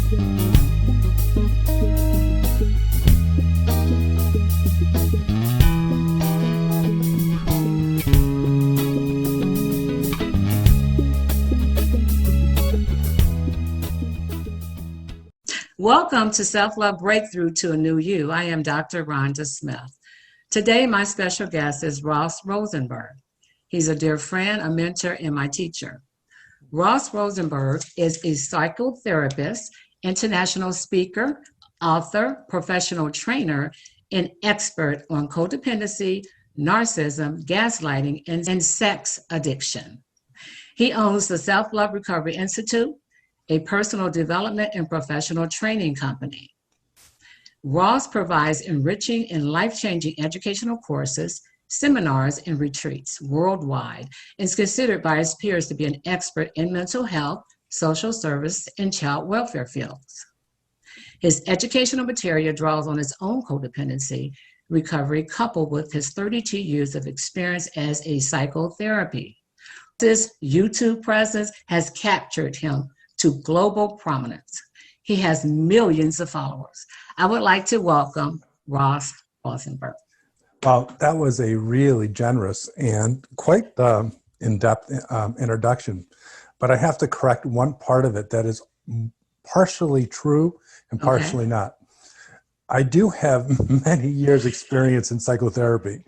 Welcome to Self-Love Breakthrough to a New You. I am Dr. Rhonda Smith. Today, my special guest is Ross Rosenberg. He's a dear friend, a mentor, and my teacher. Ross Rosenberg is a psychotherapist, international speaker, author, professional trainer, and expert on codependency, narcissism, gaslighting, and sex addiction. He owns the Self-Love Recovery Institute, a personal development and professional training company. Ross provides enriching and life-changing educational courses, seminars, and retreats worldwide, and is considered by his peers to be an expert in mental health, social service, and child welfare fields. His educational material draws on his own codependency recovery, coupled with his 32 years of experience as a psychotherapy. This YouTube presence has captured him to global prominence. He has millions of followers. I would like to welcome Ross Rosenberg. Well, that was a really generous and quite in-depth introduction, but I have to correct one part of it that is partially true and partially not. I do have many years experience in psychotherapy,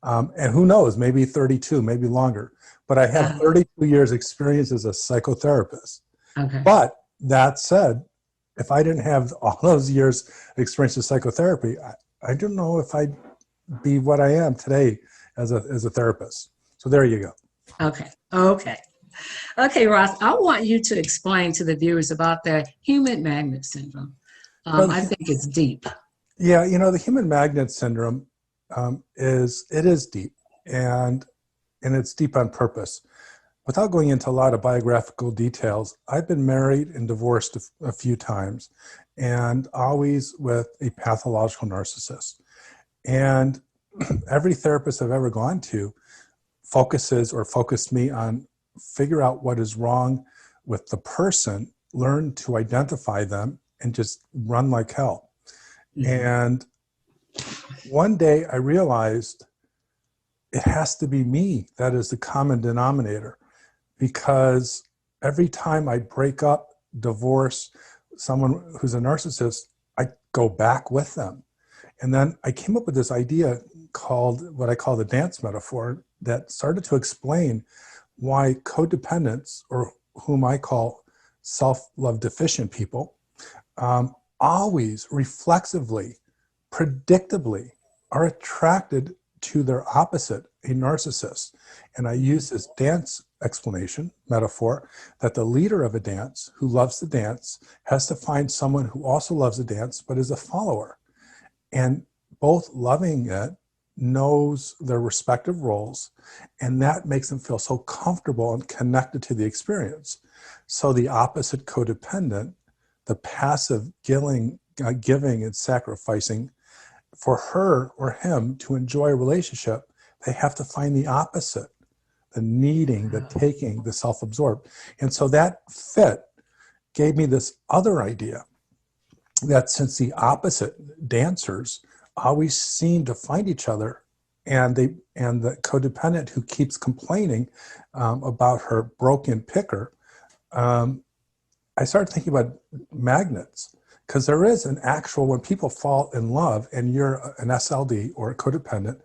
and who knows, maybe 32, maybe longer, but I have 32 years experience as a psychotherapist. But that said, if I didn't have all those years experience in psychotherapy, I don't know if I'd be what I am today as a therapist. So there you go. Okay, Ross, I want you to explain to the viewers about the human magnet syndrome. I think it's deep. Yeah, the human magnet syndrome is deep, and it's deep on purpose. Without going into a lot of biographical details, I've been married and divorced a few times, and always with a pathological narcissist. And every therapist I've ever gone to focused me on figure out what is wrong with the person, learn to identify them, and just run like hell. Mm-hmm. And one day I realized it has to be me that is the common denominator. Because every time I break up, divorce someone who's a narcissist, I go back with them. And then I came up with this idea called what I call the dance metaphor that started to explain why codependents, or whom I call self-love deficient people, always reflexively, predictably are attracted to their opposite, a narcissist. And I use this dance explanation, metaphor, that the leader of a dance who loves to dance has to find someone who also loves to dance but is a follower. And both loving it knows their respective roles, and that makes them feel so comfortable and connected to the experience. So the opposite codependent, the passive giving and sacrificing, for her or him to enjoy a relationship, they have to find the opposite, the needing, the taking, the self-absorbed. And so that fit gave me this other idea that since the opposite dancers always seem to find each other, and the codependent who keeps complaining about her broken picker, I started thinking about magnets. Because there is an actual, when people fall in love and you're an SLD or a codependent,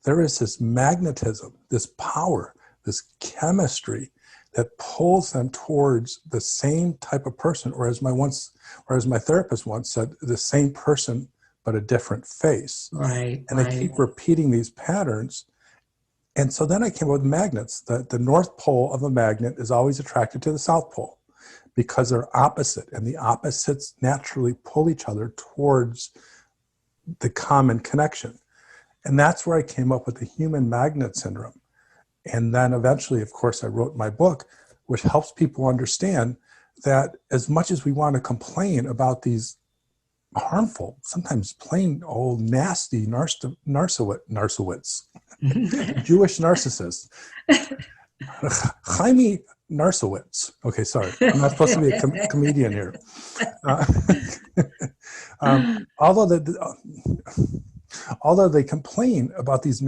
there is this magnetism, this power, this chemistry that pulls them towards the same type of person, or as my therapist once said, the same person but a different face. Right. And they keep repeating these patterns. And so then I came up with magnets. The North Pole of a magnet is always attracted to the South Pole, because they're opposite, and the opposites naturally pull each other towards the common connection. And that's where I came up with the human magnet syndrome. And then eventually, of course, I wrote my book, which helps people understand that as much as we want to complain about these harmful, sometimes plain old nasty Narcissist, Jewish narcissists, Chaimi Narcissist. Okay, sorry. I'm not supposed to be a comedian here. Uh, although although they complain about these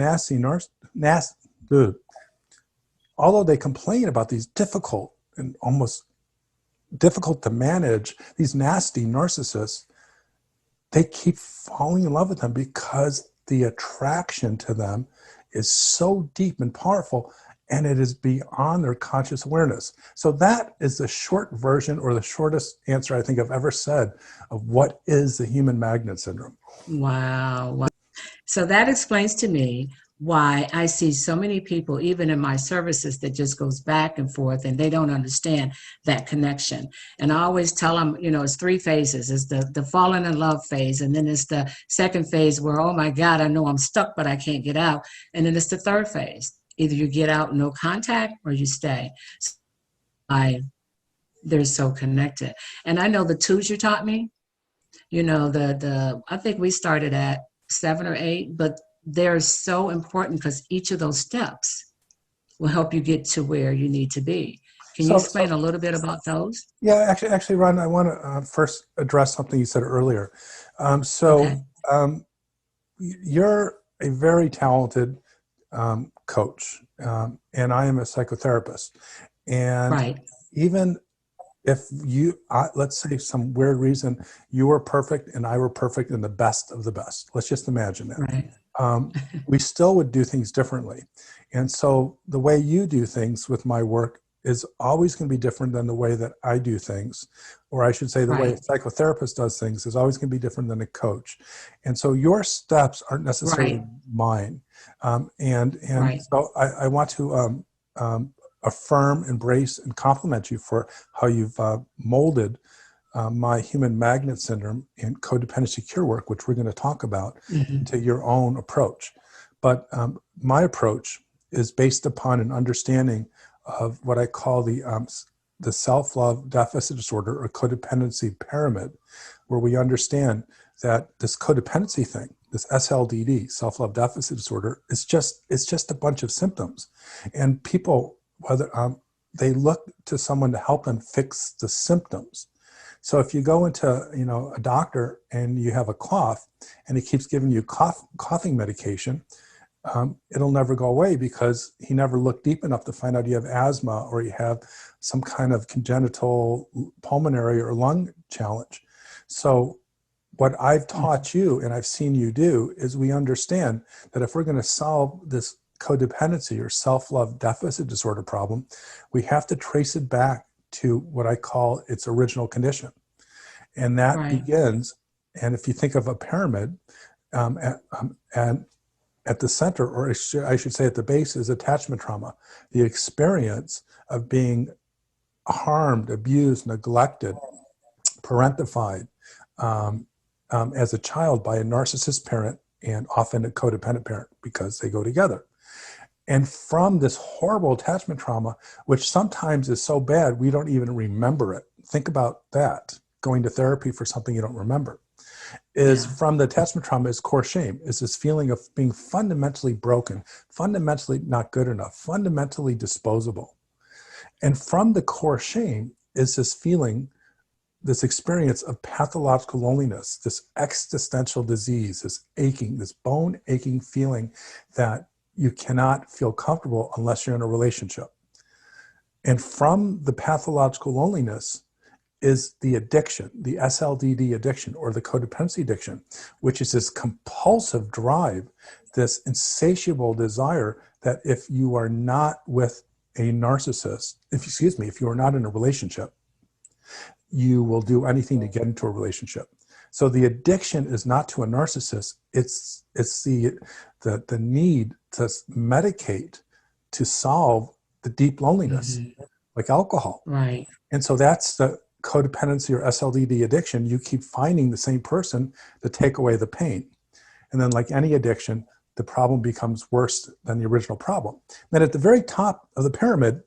although they complain about these difficult and almost difficult to manage, these nasty narcissists, they keep falling in love with them because the attraction to them is so deep and powerful, and it is beyond their conscious awareness. So that is the short version, or the shortest answer I think I've ever said, of what is the human magnet syndrome. Wow. So that explains to me why I see so many people, even in my services, that just goes back and forth and they don't understand that connection. And I always tell them, it's 3 phases. It's the falling in love phase. And then it's the second phase where, oh my God, I know I'm stuck, but I can't get out. And then it's the third phase. Either you get out, no contact, or you stay. So they're so connected. And I know the 2s you taught me, I think we started at 7 or 8, but they're so important because each of those steps will help you get to where you need to be. Can you explain a little bit about those? Yeah, actually, Ron, I want to first address something you said earlier. You're a very talented coach, and I am a psychotherapist. And right. Even if let's say some weird reason, you were perfect and I were perfect and the best of the best. Let's just imagine that. Right. We still would do things differently. And so the way you do things with my work is always going to be different than the way that I do things. Or I should say the way a psychotherapist does things is always going to be different than a coach. And so your steps aren't necessarily mine. So I want to affirm, embrace, and compliment you for how you've molded my human magnet syndrome and codependency cure work, which we're going to talk about, to your own approach. But my approach is based upon an understanding of what I call the self-love deficit disorder, or codependency pyramid, where we understand that this codependency thing, this SLDD, self-love deficit disorder, it's just a bunch of symptoms, and people, whether they look to someone to help them fix the symptoms. So if you go into a doctor and you have a cough and he keeps giving you coughing medication, it'll never go away because he never looked deep enough to find out you have asthma or you have some kind of congenital pulmonary or lung challenge. So what I've taught you and I've seen you do is we understand that if we're going to solve this codependency or self-love deficit disorder problem, we have to trace it back to what I call its original condition. And that begins, and if you think of a pyramid, and at the center, or I should say at the base, is attachment trauma, the experience of being harmed, abused, neglected, parentified as a child by a narcissist parent and often a codependent parent, because they go together. And from this horrible attachment trauma, which sometimes is so bad we don't even remember it. Think about that, going to therapy for something you don't remember. From the attachment trauma is core shame, is this feeling of being fundamentally broken, fundamentally not good enough, fundamentally disposable. And from the core shame is this feeling, this experience of pathological loneliness, this existential disease, this aching, this bone aching feeling that you cannot feel comfortable unless you're in a relationship. And from the pathological loneliness is the addiction, the SLDD addiction, or the codependency addiction, which is this compulsive drive, this insatiable desire that if you are not with a narcissist, if you are not in a relationship, you will do anything to get into a relationship. So the addiction is not to a narcissist, it's the need to medicate to solve the deep loneliness, like alcohol. Right. And so that's the codependency or SLDD addiction. You keep finding the same person to take away the pain. And then like any addiction, the problem becomes worse than the original problem. Then at the very top of the pyramid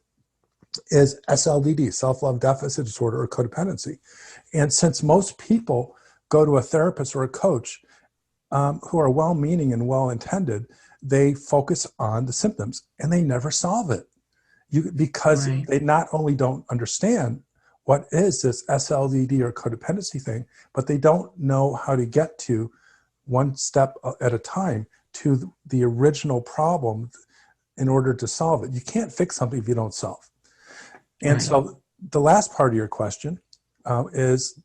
is SLDD, self-love deficit disorder, or codependency. And since most people go to a therapist or a coach who are well-meaning and well-intended, they focus on the symptoms and they never solve it. because Right. they not only don't understand what is this SLDD or codependency thing, but they don't know how to get to one step at a time to the original problem in order to solve it. You can't fix something if you don't solve. And Right. so the last part of your question is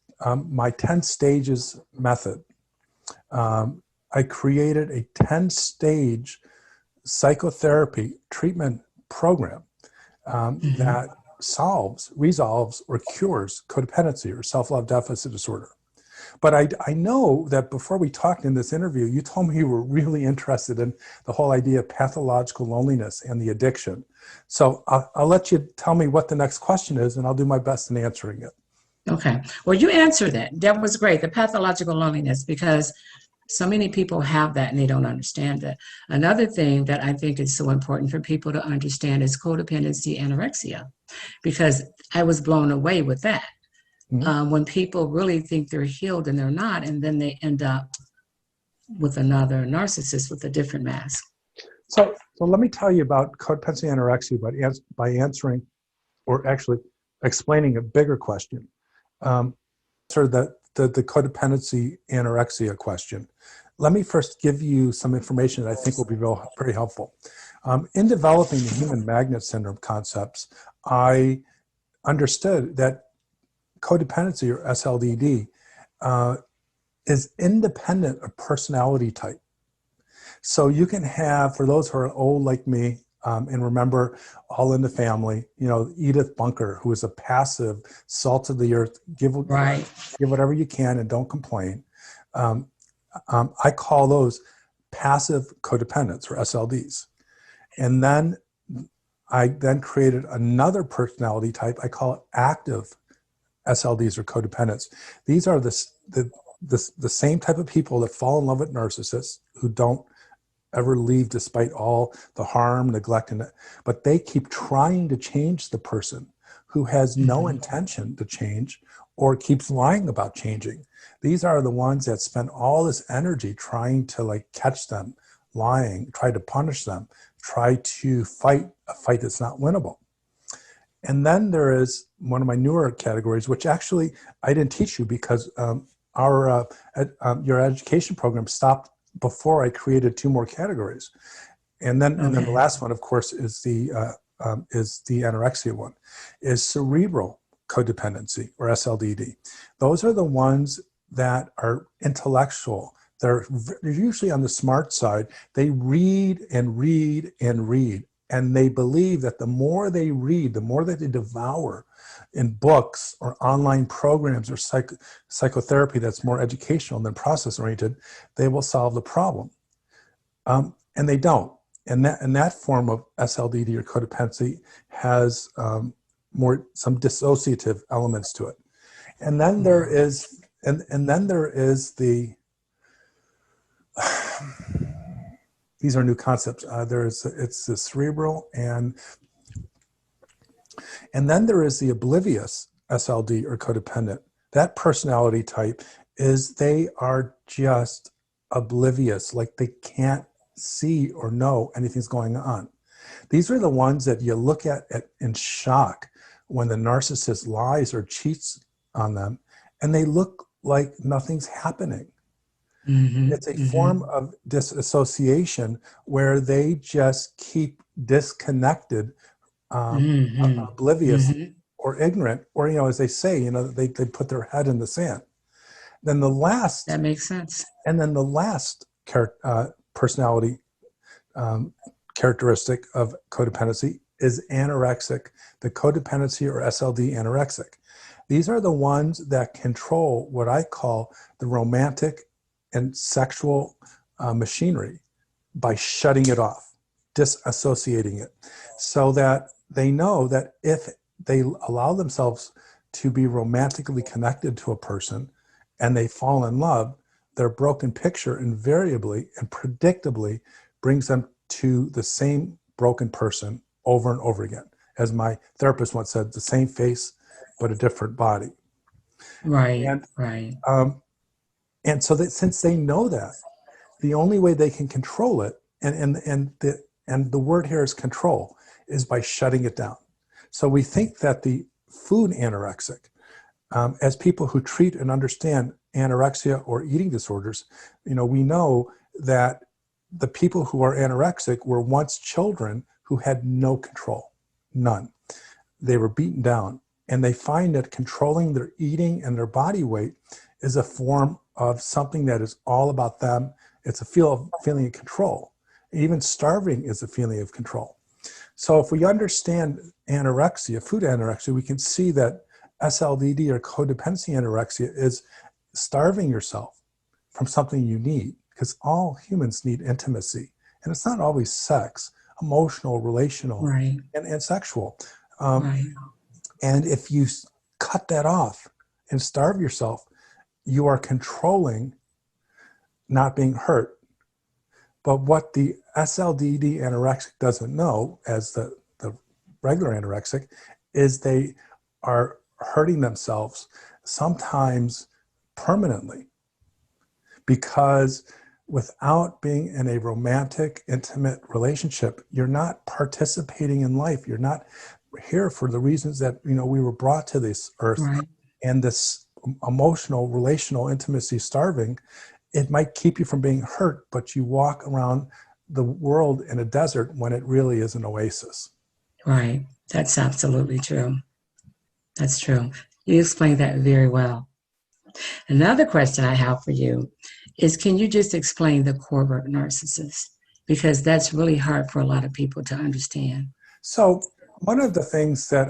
my 10 stages method. I created a 10-stage psychotherapy treatment program that resolves, or cures codependency or self-love deficit disorder. But I know that before we talked in this interview, you told me you were really interested in the whole idea of pathological loneliness and the addiction. So I'll let you tell me what the next question is, and I'll do my best in answering it. Okay. Well, you answered it. That was great. The pathological loneliness, because so many people have that and they don't understand it. Another thing that I think is so important for people to understand is codependency anorexia, because I was blown away with that. When people really think they're healed and they're not, and then they end up with another narcissist with a different mask. So let me tell you about codependency anorexia by answering, or actually explaining a bigger question. So the codependency anorexia question. Let me first give you some information that I think will be very helpful. In developing the human magnet syndrome concepts, I understood that codependency, or SLDD, is independent of personality type. So you can have, for those who are old like me, and remember All in the Family, Edith Bunker, who is a passive, salt of the earth, give whatever you can and don't complain. I call those passive codependents, or SLDs. And then I created another personality type. I call it active SLDs, or codependents. These are the same type of people that fall in love with narcissists, who don't ever leave despite all the harm, neglect, but they keep trying to change the person who has no intention to change or keeps lying about changing. These are the ones that spend all this energy trying to catch them lying, try to punish them, try to fight a fight that's not winnable. And then there is one of my newer categories, which actually I didn't teach you because your education program stopped before I created 2 more categories. And then the last one, of course, is the anorexia one, is cerebral codependency, or SLDD. Those are the ones that are intellectual. They're usually on the smart side. They read and read and read. And they believe that the more they read, the more that they devour in books or online programs or psychotherapy that's more educational than process-oriented, they will solve the problem. And they don't. And that form of SLDD, or codependency, has some dissociative elements to it. And then there is, and then there is the these are new concepts. It's the cerebral, and then there is the oblivious SLD, or codependent. That personality type is they are just oblivious, like they can't see or know anything's going on. These are the ones that you look at in shock when the narcissist lies or cheats on them, and they look like nothing's happening. It's a form of disassociation where they just keep disconnected, oblivious, or ignorant, or, as they say, they put their head in the sand. Then the last... That makes sense. And then the last personality characteristic of codependency is anorexic, the codependency, or SLD anorexic. These are the ones that control what I call the romantic and sexual machinery by shutting it off, disassociating it, so that they know that if they allow themselves to be romantically connected to a person and they fall in love, their broken picture invariably and predictably brings them to the same broken person over and over again. As my therapist once said, the same face, but a different body. Right, and, right. And so that since they know that, the only way they can control it, and the word here is control. is by shutting it down. So we think that the food anorexic, as people who treat and understand anorexia or eating disorders, we know that the people who are anorexic were once children who had no control, none. They were beaten down, and they find that controlling their eating and their body weight is a form of something that is all about them. It's a feeling of control. Even starving is a feeling of control. So if we understand anorexia, food anorexia, we can see that SLDD or codependency anorexia is starving yourself from something you need, because all humans need intimacy. And it's not always sex, emotional, relational, Right. and sexual. Right. And if you cut that off and starve yourself, you are controlling not being hurt. But what the SLDD anorexic doesn't know, as the regular anorexic, is they are hurting themselves, sometimes permanently, because without being in a romantic, intimate relationship, you're not participating in life. You're not here for the reasons that we were brought to this earth. Right. And this emotional, relational intimacy starving, it might keep you from being hurt, but you walk around the world in a desert when it really is an oasis. Right. That's absolutely true. That's true. You explained that very well. Another question I have for you is, can you just explain the covert narcissist? Because that's really hard for a lot of people to understand. So one of the things that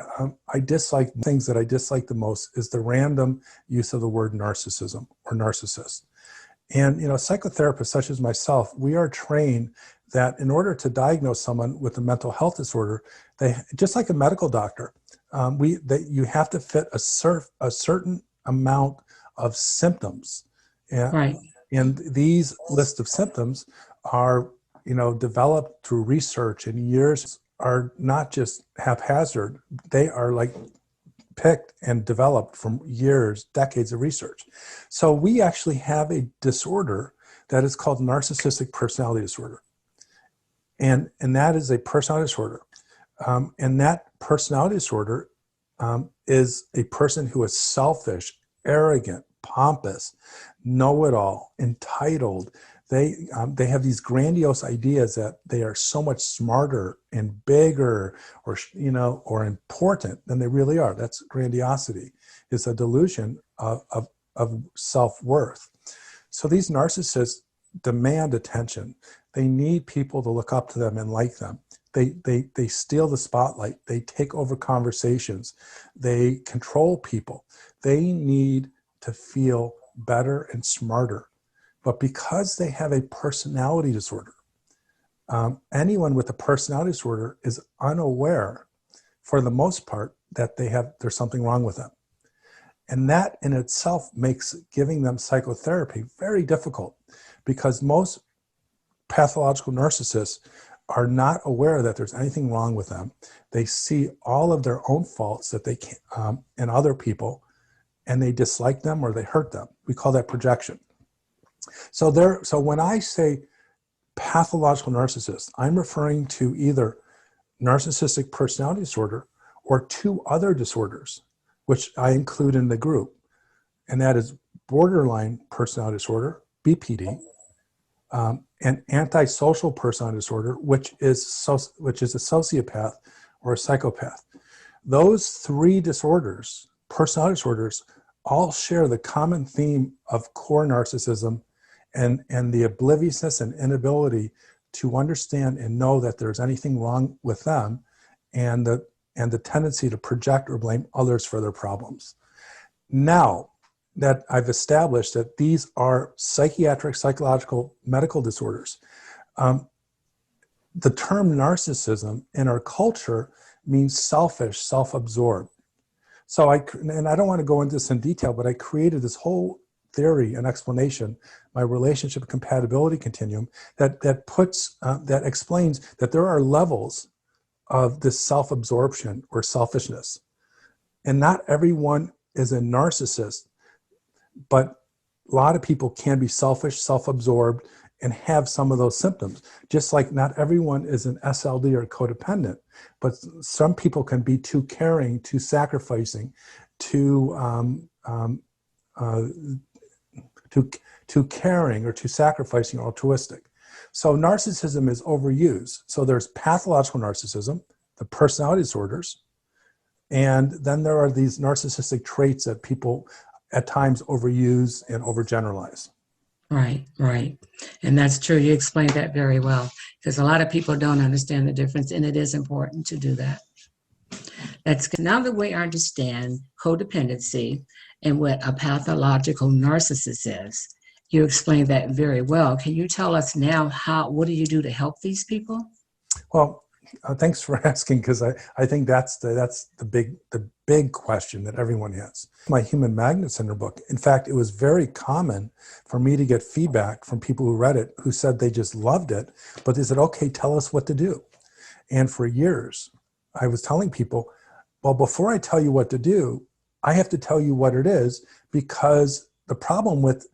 I dislike the most is the random use of the word narcissism or narcissist. And, psychotherapists such as myself, we are trained that in order to diagnose someone with a mental health disorder, they, just like a medical doctor, you have to fit a certain amount of symptoms. Right. And these list of symptoms are, developed through research, and years are not just haphazard. They are like picked and developed from years, decades of research. So we actually have a disorder that is called narcissistic personality disorder. And that is a personality disorder. And that personality disorder is a person who is selfish, arrogant, pompous, know-it-all, entitled. They have these grandiose ideas that they are so much smarter and bigger, or important than they really are. That's grandiosity. It's a delusion of self-worth. So these narcissists demand attention. They need people to look up to them and like them. They steal the spotlight. They take over conversations. They control people. They need to feel better and smarter. But because they have a personality disorder, anyone with a personality disorder is unaware, for the most part, that there's something wrong with them. And that in itself makes giving them psychotherapy very difficult, because most pathological narcissists are not aware that there's anything wrong with them. They see all of their own faults that they can in other people, and they dislike them or they hurt them. We call that projection. So when I say pathological narcissist, I'm referring to either narcissistic personality disorder or two other disorders, which I include in the group. And that is borderline personality disorder, BPD, and antisocial personality disorder, which is a sociopath or a psychopath. Those three disorders, personality disorders, all share the common theme of core narcissism and the obliviousness and inability to understand and know that there's anything wrong with them, and the tendency to project or blame others for their problems. Now that I've established that these are psychiatric, psychological, medical disorders, the term narcissism in our culture means selfish, self-absorbed. So I don't want to go into this in detail, but I created this whole theory and explanation, my relationship compatibility continuum, that explains that there are levels of this self-absorption or selfishness. And not everyone is a narcissist, but a lot of people can be selfish, self-absorbed, and have some of those symptoms. Just like not everyone is an SLD or codependent, but some people can be too caring, too sacrificing, too too caring or too sacrificing or altruistic. So narcissism is overused. So there's pathological narcissism, the personality disorders, and then there are these narcissistic traits that people at times overuse and overgeneralize. Right, right. And that's true. You explained that very well, because a lot of people don't understand the difference, and it is important to do that. That's good. Now that we understand codependency and what a pathological narcissist is, you explained that very well. Can you tell us now what do you do to help these people? Well, thanks for asking, because I think that's the big question that everyone has. My Human Magnet Syndrome book, in fact, it was very common for me to get feedback from people who read it who said they just loved it, but they said, okay, tell us what to do. And for years, I was telling people, well, before I tell you what to do, I have to tell you what it is, because the problem with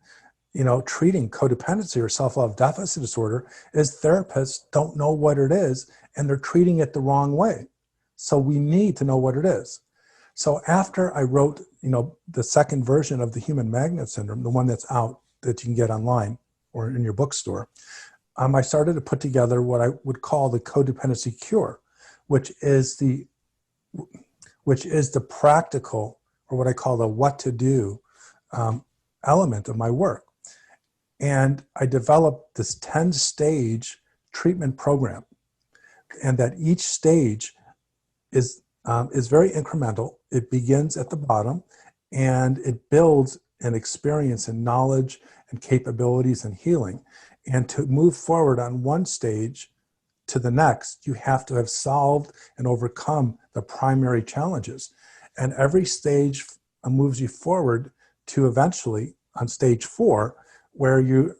treating codependency or self-love deficit disorder is therapists don't know what it is, and they're treating it the wrong way. So we need to know what it is. So after I wrote, the second version of the Human Magnet Syndrome, the one that's out that you can get online or in your bookstore, I started to put together what I would call the codependency cure, which is the practical, or what I call the what to do element of my work. And I developed this 10-stage treatment program, and that each stage is very incremental. It begins at the bottom, and it builds an experience and knowledge and capabilities and healing. And to move forward on one stage to the next, you have to have solved and overcome the primary challenges. And every stage moves you forward to eventually on stage 4, where you've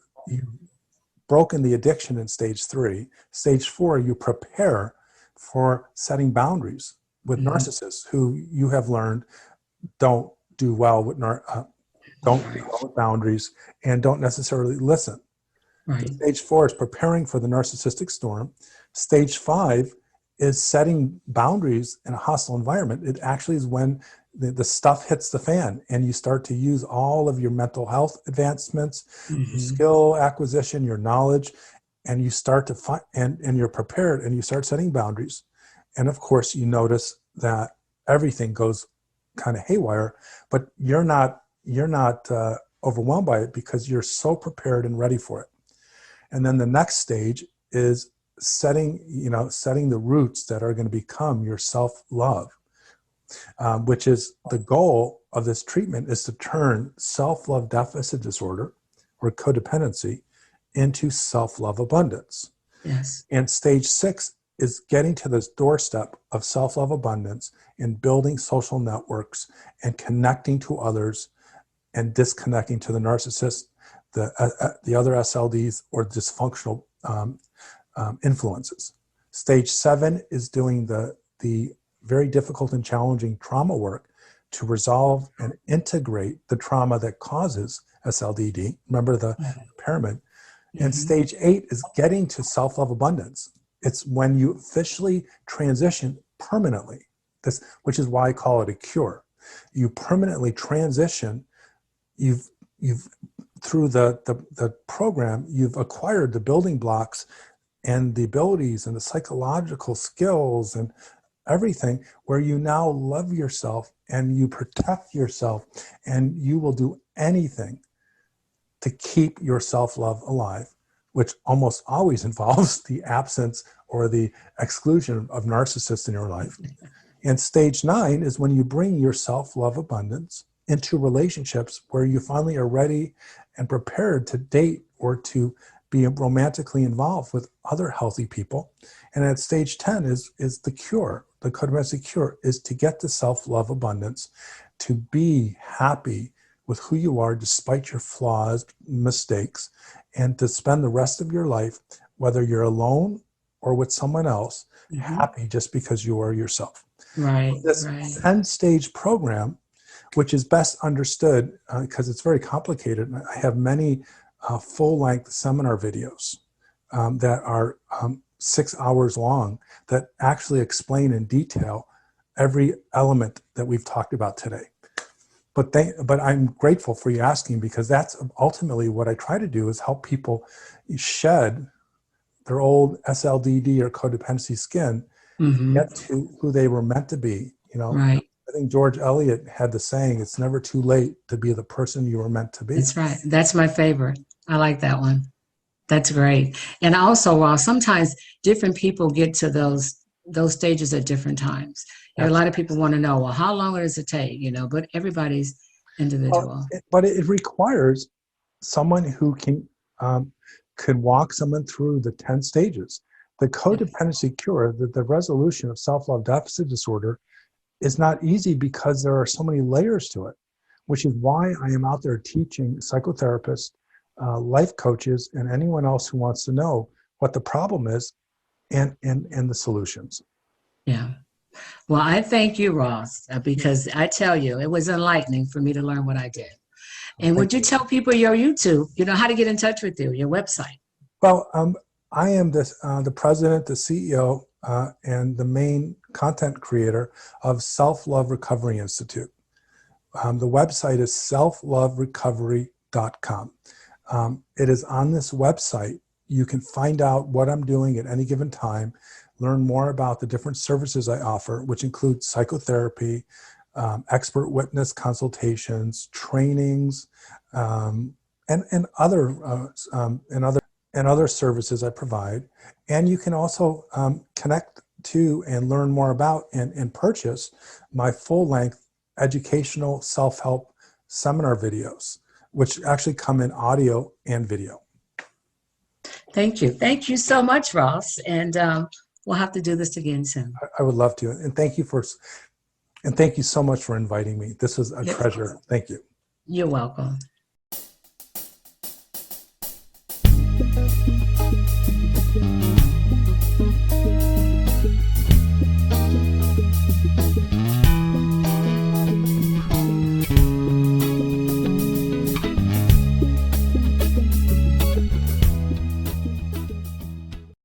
broken the addiction in stage 3. Stage 4, you prepare for setting boundaries with narcissists who you have learned don't do well with boundaries and don't necessarily listen. Right. Stage 4 is preparing for the narcissistic storm. Stage 5 is setting boundaries in a hostile environment. It actually is when the stuff hits the fan and you start to use all of your mental health advancements, your skill acquisition, your knowledge, and you start to find, and you're prepared and you start setting boundaries. And of course, you notice that everything goes kind of haywire, but you're not overwhelmed by it because you're so prepared and ready for it. And then the next stage is setting the roots that are going to become your self-love, which is the goal of this treatment, is to turn self-love deficit disorder or codependency into self-love abundance. Yes. And stage 6 is getting to this doorstep of self-love abundance and building social networks and connecting to others and disconnecting to the narcissist, the other SLDs or dysfunctional influences. Stage 7 is doing the very difficult and challenging trauma work to resolve and integrate the trauma that causes SLDD. Remember the pyramid. And stage 8 is getting to self-love abundance. It's when you officially transition permanently, which is why I call it a cure. You permanently transition. You've through the program, you've acquired the building blocks and the abilities and the psychological skills and everything, where you now love yourself and you protect yourself, and you will do anything to keep your self-love alive, which almost always involves the absence or the exclusion of narcissists in your life. And stage 9 is when you bring your self-love abundance into relationships where you finally are ready and prepared to date or to be romantically involved with other healthy people. And at stage 10 is the cure. The codependency cure is to get to self-love abundance, to be happy with who you are despite your flaws, mistakes, and to spend the rest of your life, whether you're alone or with someone else, happy just because you are yourself. Right. This 10-stage program, which is best understood because it's very complicated. I have many full-length seminar videos that are 6 hours long that actually explain in detail every element that we've talked about today. But I'm grateful for you asking, because that's ultimately what I try to do, is help people shed their old SLDD or codependency skin, get to who they were meant to be. You know, Right. I think George Eliot had the saying, "It's never too late to be the person you were meant to be." That's right. That's my favorite. I like that one. That's great. And also, while sometimes different people get to those stages at different times. And a lot of people want to know, well, how long does it take? You know, but everybody's individual. But it requires someone who could walk someone through the 10 stages. The codependency cure, the resolution of self-love deficit disorder, is not easy because there are so many layers to it, which is why I am out there teaching psychotherapists, life coaches, and anyone else who wants to know what the problem is and the solutions. Yeah. Well, I thank you, Ross, because I tell you, it was enlightening for me to learn what I did. And would you tell people your YouTube, you know, how to get in touch with you, your website? Well, I am the president, the CEO, and the main content creator of Self-Love Recovery Institute. The website is selfloverecovery.com. It is on this website. You can find out what I'm doing at any given time, learn more about the different services I offer, which include psychotherapy, expert witness consultations, trainings, and other services I provide. And you can also connect to and learn more about and purchase my full-length educational self-help seminar videos, which actually come in audio and video. Thank you. Thank you so much, Ross. And we'll have to do this again soon. I would love to. And thank you so much for inviting me. This was a treasure. Thank you. You're welcome.